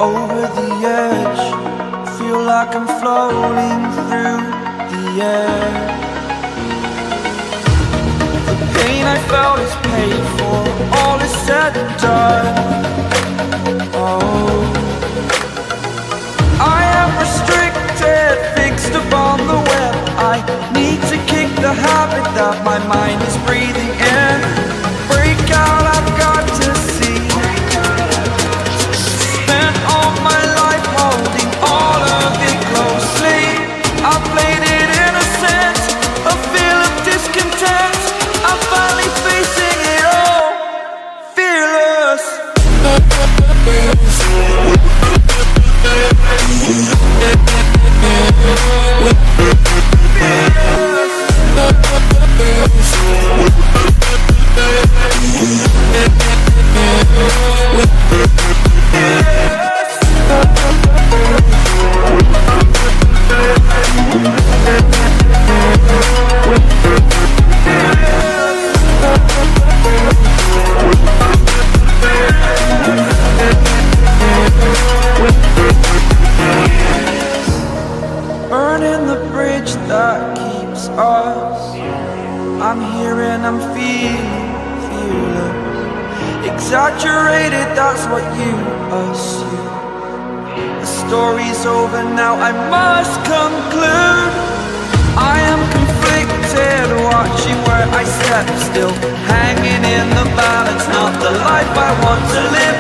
over the edge. Feel like I'm floating through the air. The pain I felt is paid for, all is said and done. Oh, I am restricted, fixed upon the web. I need to kick the habit that my mind is breathing in. Break out, I've got to see. Spent all my life holding all of it closely. I played it innocent, a feel of discontent. I'm finally facing it all, fearless. Burning the bridge that keeps us. I'm here and I'm feeling fearless. Exaggerated, that's what you assume. The story's over now, I must conclude. I am conflicted, watching where I step still, hanging in the balance, not the life I want to live.